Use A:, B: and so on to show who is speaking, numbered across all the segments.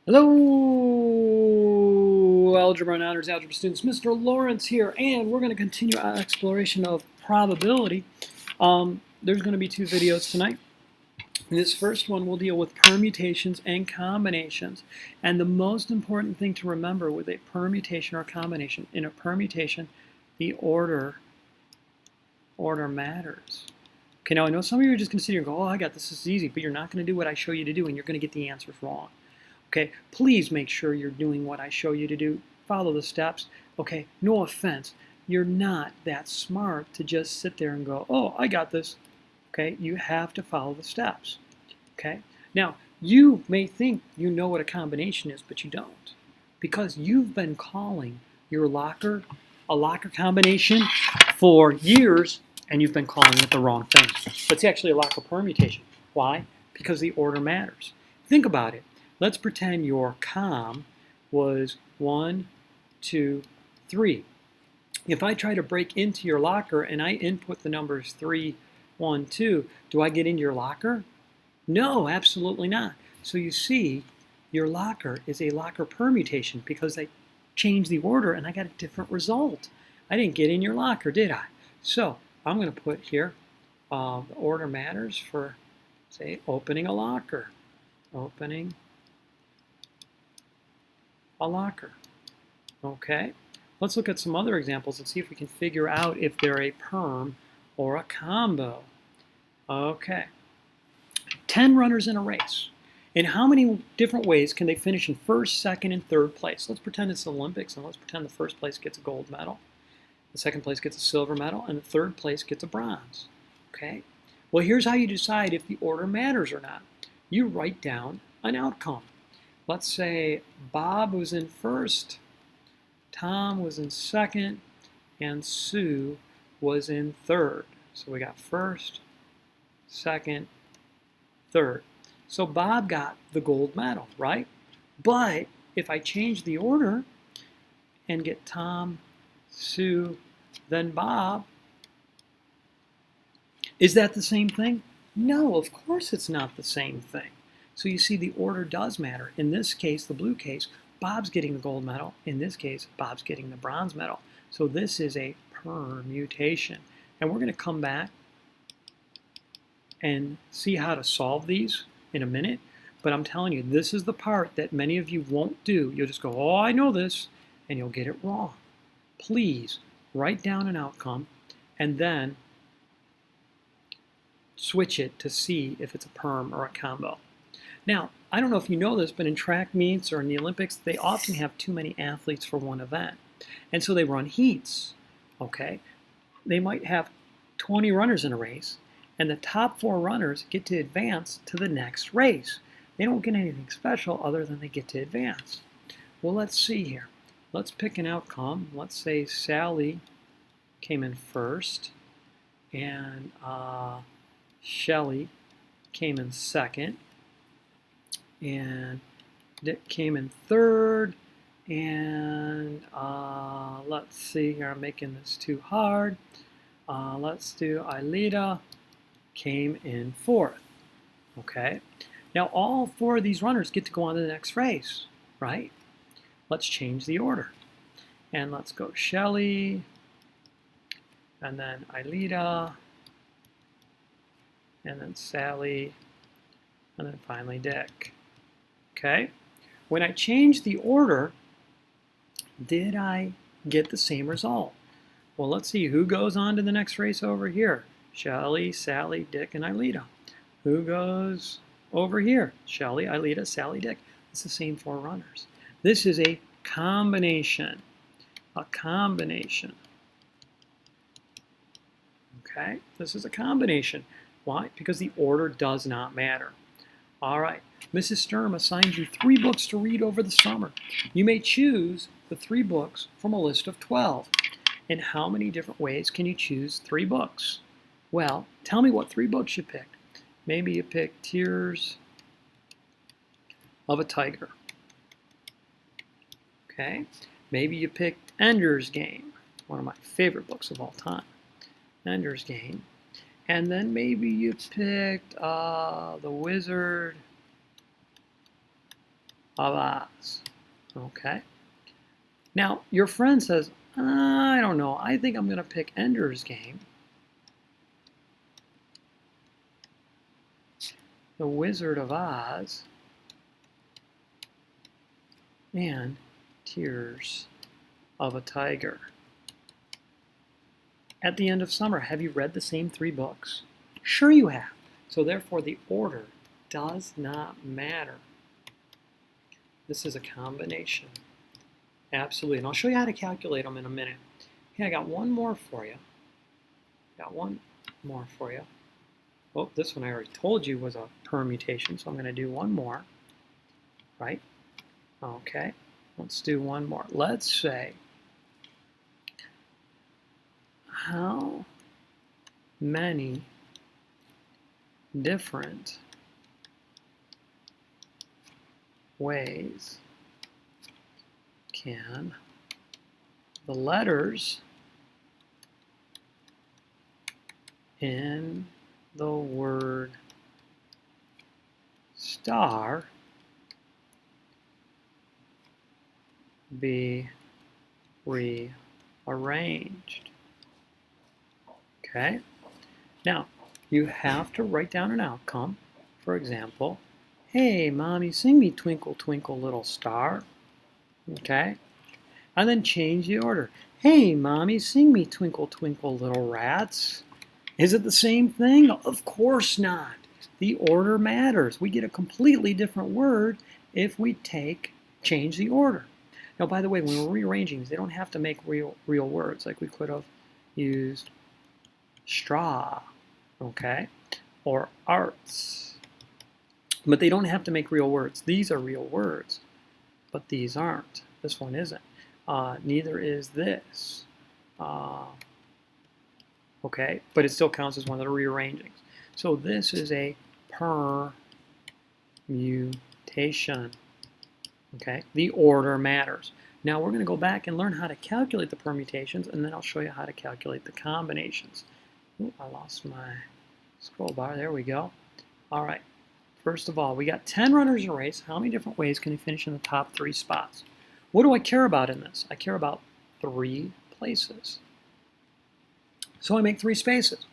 A: Hello, Algebra and Honors Algebra students. Mr. Lawrence here, and we're going to continue our exploration of probability. There's going to be two videos tonight. In this first one, we'll deal with permutations and combinations. And the most important thing to remember with a permutation or combination, in a permutation, the order matters. Okay, now I know some of you are just going to sit here and go, oh, I got this is easy, but you're not going to do what I show you to do, and you're going to get the answers wrong. Okay, please make sure you're doing what I show you to do. Follow the steps. Okay, no offense. You're not that smart to just sit there and go, oh, I got this. Okay, you have to follow the steps. Okay, now you may think you know what a combination is, but you don't. Because you've been calling your locker a locker combination for years, and you've been calling it the wrong thing. It's actually a locker permutation. Why? Because the order matters. Think about it. Let's pretend your com was 1, 2, 3. If I try to break into your locker and I input the numbers 3, 1, 2, do I get into your locker? No, absolutely not. So you see, your locker is a locker permutation because I changed the order and I got a different result. I didn't get in your locker, did I? So I'm going to put here the order matters for, say, opening a locker. Opening a locker. Okay, let's look at some other examples and see if we can figure out if they're a perm or a combo. Okay, 10 runners in a race. In how many different ways can they finish in first, second, and third place? Let's pretend it's the Olympics, and let's pretend the first place gets a gold medal, the second place gets a silver medal, and the third place gets a bronze. Okay, well, here's how you decide if the order matters or not. You write down an outcome. Let's say Bob was in first, Tom was in second, and Sue was in third. So we got first, second, third. So Bob got the gold medal, right? But if I change the order and get Tom, Sue, then Bob, is that the same thing? No, of course it's not the same thing. So you see the order does matter. In this case, the blue case, Bob's getting the gold medal. In this case, Bob's getting the bronze medal. So this is a permutation. And we're going to come back and see how to solve these in a minute. But I'm telling you, this is the part that many of you won't do. You'll just go, oh, I know this, and you'll get it wrong. Please write down an outcome and then switch it to see if it's a perm or a combo. Now, I don't know if you know this, but in track meets or in the Olympics, they often have too many athletes for one event. And so they run heats, okay? They might have 20 runners in a race, and the top 4 runners get to advance to the next race. They don't get anything special other than they get to advance. Well, let's see here. Let's pick an outcome. Let's say Sally came in first, and Shelley came in second, and Dick came in third, and let's see here, I'm making this too hard. Let's do Ailita came in fourth. Okay, now all 4 of these runners get to go on to the next race, right? Let's change the order, and let's go Shelley, and then Ailita, and then Sally, and then finally Dick. Okay, when I change the order, did I get the same result? Well, let's see who goes on to the next race over here. Shelley, Sally, Dick, and Ailita. Who goes over here? Shelley, Ailita, Sally, Dick. It's the same 4 runners. This is a combination. A combination. Okay, this is a combination. Why? Because the order does not matter. All right, Mrs. Sturm assigned you 3 books to read over the summer. You may choose the 3 books from a list of 12. In how many different ways can you choose 3 books? Well, tell me what 3 books you picked. Maybe you picked Tears of a Tiger. Okay, maybe you picked Ender's Game, one of my favorite books of all time. Ender's Game. And then maybe you picked The Wizard of Oz. Okay. Now, your friend says, I don't know. I think I'm going to pick Ender's Game. The Wizard of Oz. And Tears of a Tiger. At the end of summer, have you read the same 3 books? Sure you have. So therefore, the order does not matter. This is a combination. Absolutely. And I'll show you how to calculate them in a minute. Okay, I got one more for you. Oh, this one I already told you was a permutation, so I'm going to do one more. Right? Okay. Let's do one more. Let's say, how many different ways can the letters in the word star be rearranged? Okay. Now, you have to write down an outcome. For example, hey, Mommy, sing me Twinkle, Twinkle, Little Star. Okay. And then change the order. Hey, Mommy, sing me Twinkle, Twinkle, Little Rats. Is it the same thing? Of course not. The order matters. We get a completely different word if we change the order. Now, by the way, when we're rearranging, they don't have to make real words. Like we could have used straw, okay, or arts. But they don't have to make real words. These are real words, but these aren't. This one isn't. Neither is this. Okay, but it still counts as one of the rearrangings. So this is a permutation. Okay, the order matters. Now we're going to go back and learn how to calculate the permutations, and then I'll show you how to calculate the combinations. Ooh, I lost my scroll bar. There we go. All right. First of all, we got 10 runners in a race. How many different ways can you finish in the top 3 spots? What do I care about in this? I care about 3 places. So I make 3 spaces.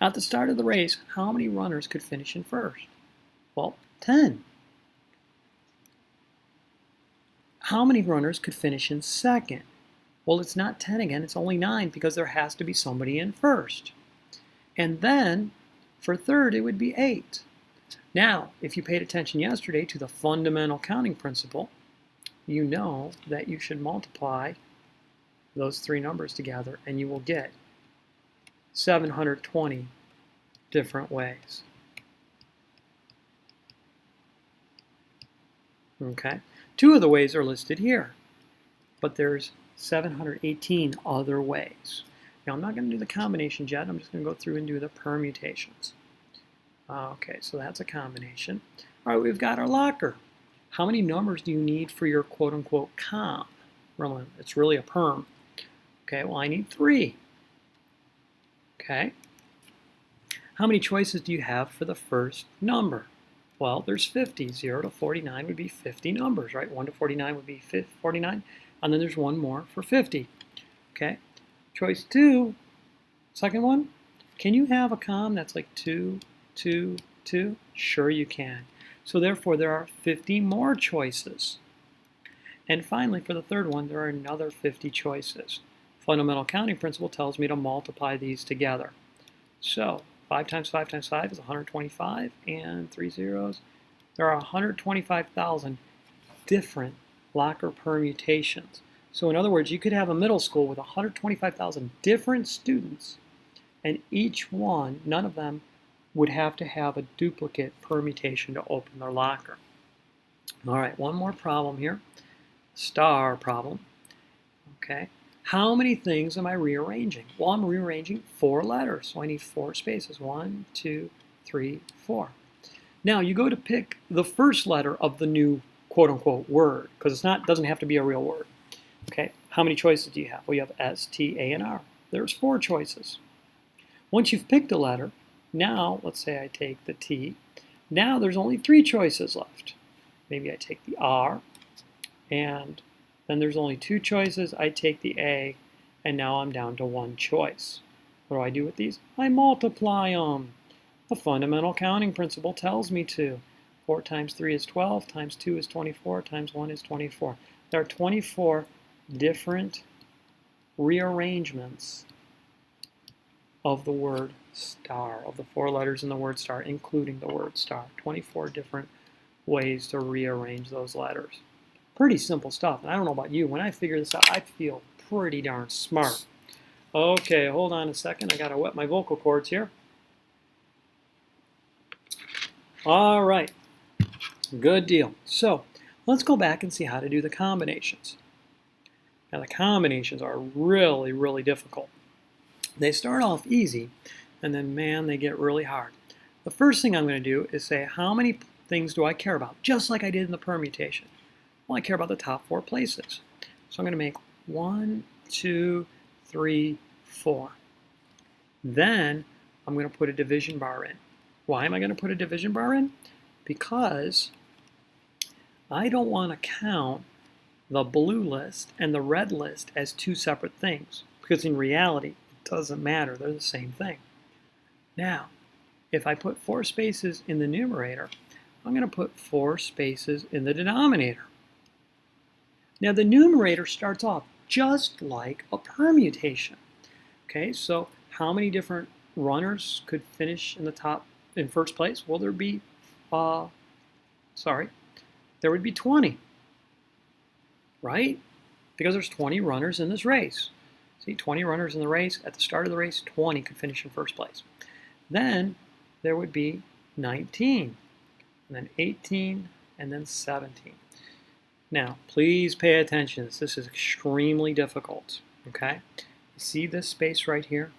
A: At the start of the race, how many runners could finish in first? Well, 10. How many runners could finish in second? Well, it's not 10 again, it's only 9 because there has to be somebody in first. And then, for third, it would be 8. Now, if you paid attention yesterday to the fundamental counting principle, you know that you should multiply those 3 numbers together and you will get 720 different ways. Okay, 2 of the ways are listed here, but there's 718 other ways. Now, I'm not going to do the combinations yet. I'm just going to go through and do the permutations. Okay, so that's a combination. All right, we've got our locker. How many numbers do you need for your quote-unquote com? Remember, it's really a perm. Okay, well, I need 3. Okay. How many choices do you have for the first number? Well, there's 50. 0 to 49 would be 50 numbers, right? 1 to 49 would be 49. And then there's one more for 50. Okay. Choice 2, second one, can you have a com that's like 2, 2, 2? Sure you can. So therefore, there are 50 more choices. And finally, for the third one, there are another 50 choices. Fundamental counting principle tells me to multiply these together. So 5 times 5 times 5 is 125, and 3 zeros. There are 125,000 different locker permutations. So in other words, you could have a middle school with 125,000 different students, and each one, none of them, would have to have a duplicate permutation to open their locker. All right, one more problem here. Star problem. Okay. How many things am I rearranging? Well, I'm rearranging 4 letters, so I need 4 spaces. 1, 2, 3, 4. Now, you go to pick the first letter of the new quote-unquote word, because it doesn't have to be a real word. Okay, how many choices do you have? Well, you have S, T, A, and R. There's 4 choices. Once you've picked a letter, now, let's say I take the T, now there's only 3 choices left. Maybe I take the R, and then there's only two choices. I take the A, and now I'm down to one choice. What do I do with these? I multiply them. The fundamental counting principle tells me to. 4 times 3 is 12, times 2 is 24, times 1 is 24. There are 24 different rearrangements of the word star, of the 4 letters in the word star, including the word star. 24 different ways to rearrange those letters. Pretty simple stuff. And I don't know about you, when I figure this out, I feel pretty darn smart. Okay, hold on a second. I gotta wet my vocal cords here. All right, good deal. So let's go back and see how to do the combinations. Now the combinations are really, really difficult. They start off easy, and then, man, they get really hard. The first thing I'm going to do is say, how many things do I care about? Just like I did in the permutation. Well, I care about the top 4 places. So I'm going to make 1, 2, 3, 4. Then I'm going to put a division bar in. Why am I going to put a division bar in? Because I don't want to count the blue list and the red list as 2 separate things, because in reality, it doesn't matter. They're the same thing. Now, if I put 4 spaces in the numerator, I'm going to put 4 spaces in the denominator. Now, the numerator starts off just like a permutation. Okay, so how many different runners could finish in first place? Well, there would be 20, right? Because there's 20 runners in this race. See, 20 runners in the race. At the start of the race, 20 could finish in first place. Then there would be 19, and then 18, and then 17. Now, please pay attention. This is extremely difficult, okay? You see this space right here?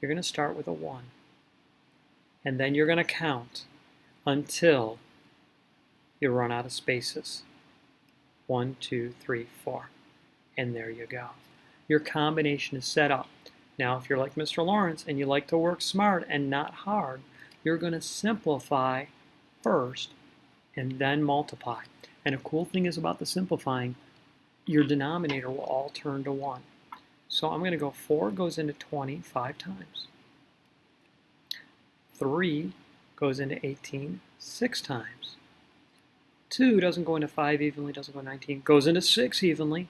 A: You're going to start with a 1, and then you're going to count until you run out of spaces. 1, 2, 3, 4, and there you go. Your combination is set up. Now, if you're like Mr. Lawrence and you like to work smart and not hard, you're going to simplify first and then multiply. And a cool thing is about the simplifying, your denominator will all turn to 1. So I'm going to go 4 goes into 20 5 times. 3 goes into 18 6 times. 2 doesn't go into 5 evenly, doesn't go into 19, goes into 6 evenly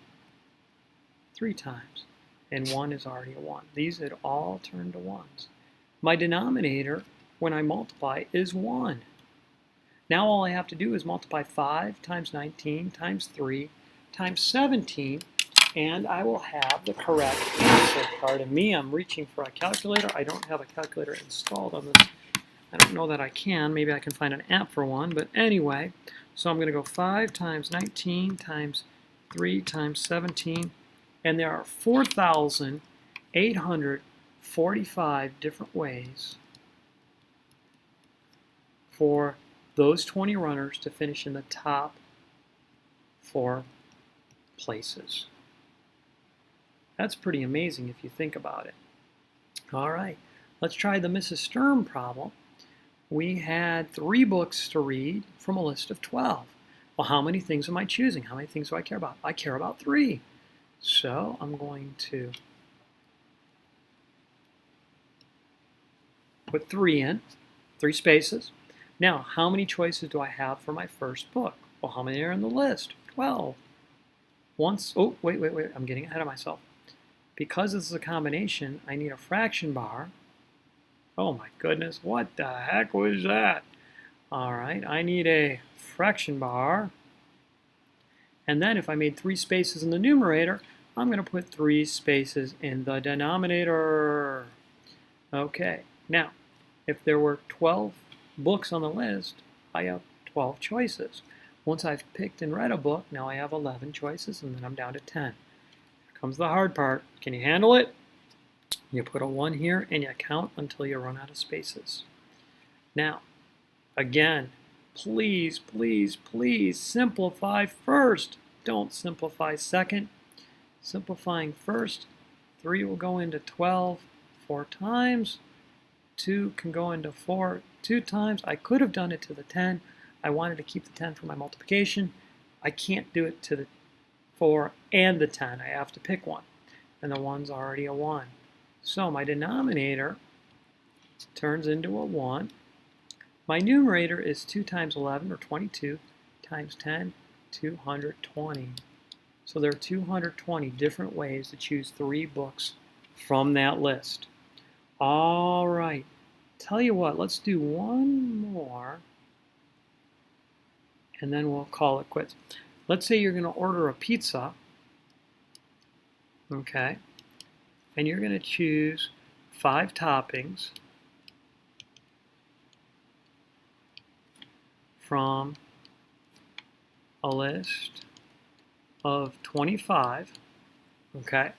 A: 3 times. And 1 is already a 1. These had all turned to 1s. My denominator, when I multiply, is 1. Now all I have to do is multiply 5 times 19 times 3 times 17, and I will have the correct answer. Pardon me, I'm reaching for a calculator. I don't have a calculator installed on this. I don't know that I can. Maybe I can find an app for one, but anyway. So I'm going to go 5 times 19 times 3 times 17, and there are 4,845 different ways for those 20 runners to finish in the top 4 places. That's pretty amazing if you think about it. All right, let's try the Mrs. Sturm problem. We had 3 books to read from a list of 12. Well, how many things am I choosing? How many things do I care about? I care about 3. So I'm going to put 3 in, 3 spaces. Now, how many choices do I have for my first book? Well, how many are in the list? 12. Oh, wait, I'm getting ahead of myself. Because this is a combination, I need a fraction bar. Oh my goodness, what the heck was that? All right, I need a fraction bar. And then if I made 3 spaces in the numerator, I'm going to put 3 spaces in the denominator. Okay, now, if there were 12 books on the list, I have 12 choices. Once I've picked and read a book, now I have 11 choices, and then I'm down to 10. Here comes the hard part. Can you handle it? You put a 1 here, and you count until you run out of spaces. Now, again, please, please, please simplify first. Don't simplify second. Simplifying first, 3 will go into 12 4 times. 2 can go into 4 2 times. I could have done it to the 10, I wanted to keep the 10 for my multiplication. I can't do it to the 4 and the 10. I have to pick one. And the 1's already a 1. So my denominator turns into a 1. My numerator is 2 times 11, or 22, times 10, 220. So there are 220 different ways to choose 3 books from that list. All right. Tell you what, let's do one more, and then we'll call it quits. Let's say you're going to order a pizza, okay, and you're going to choose 5 toppings from a list of 25, okay,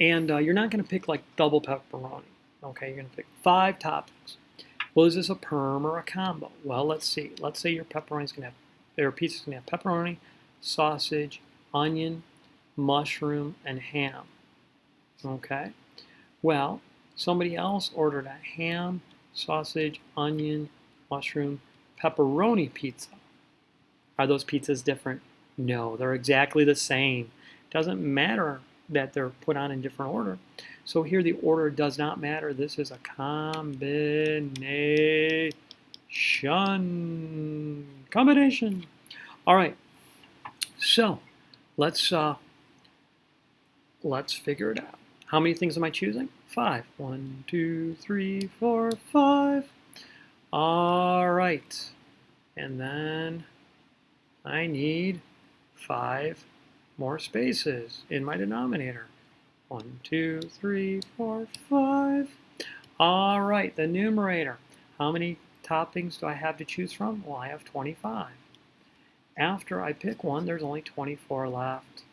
A: and you're not going to pick like double pepperoni, okay, you're going to pick 5 toppings. Well, is this a perm or a combo? Well, let's see. Let's say your pepperoni's going to have, or pizza's going to have pepperoni, sausage, onion, mushroom, and ham. Okay? Well, somebody else ordered a ham, sausage, onion, mushroom, pepperoni pizza. Are those pizzas different? No, they're exactly the same. Doesn't matter that they're put on in different order. So here the order does not matter. This is a combination. All right. So let's figure it out. How many things am I choosing? 5. 1, 2, 3, 4, 5. All right. And then I need 5 more spaces in my denominator. 1, 2, 3, 4, 5. All right, the numerator. How many toppings do I have to choose from? Well, I have 25. After I pick one, there's only 24 left.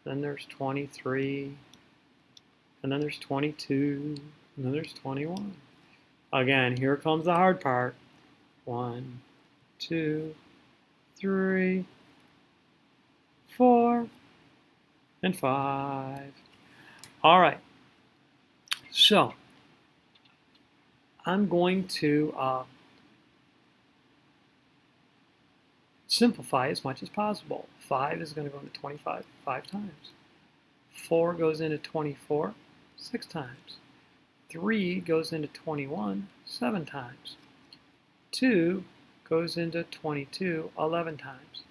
A: Then there's 23. And then there's 22. And then there's 21. Again, here comes the hard part. 1, 2, 3, 4, and 5. All right, so I'm going to simplify as much as possible. 5 is going to go into 25 5 times. 4 goes into 24 6 times. 3 goes into 21 7 times. 2 goes into 22 11 times.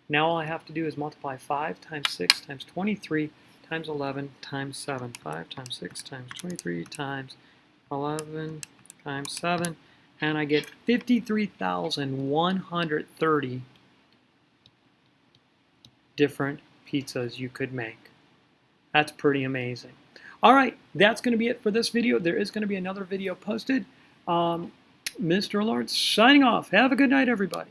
A: Now all I have to do is multiply 5 times 6 times 23 times 11 times 7. 5 times 6 times 23 times 11 times 7. And I get 53,130 different pizzas you could make. That's pretty amazing. All right, that's going to be it for this video. There is going to be another video posted. Mr. Lawrence signing off. Have a good night, everybody.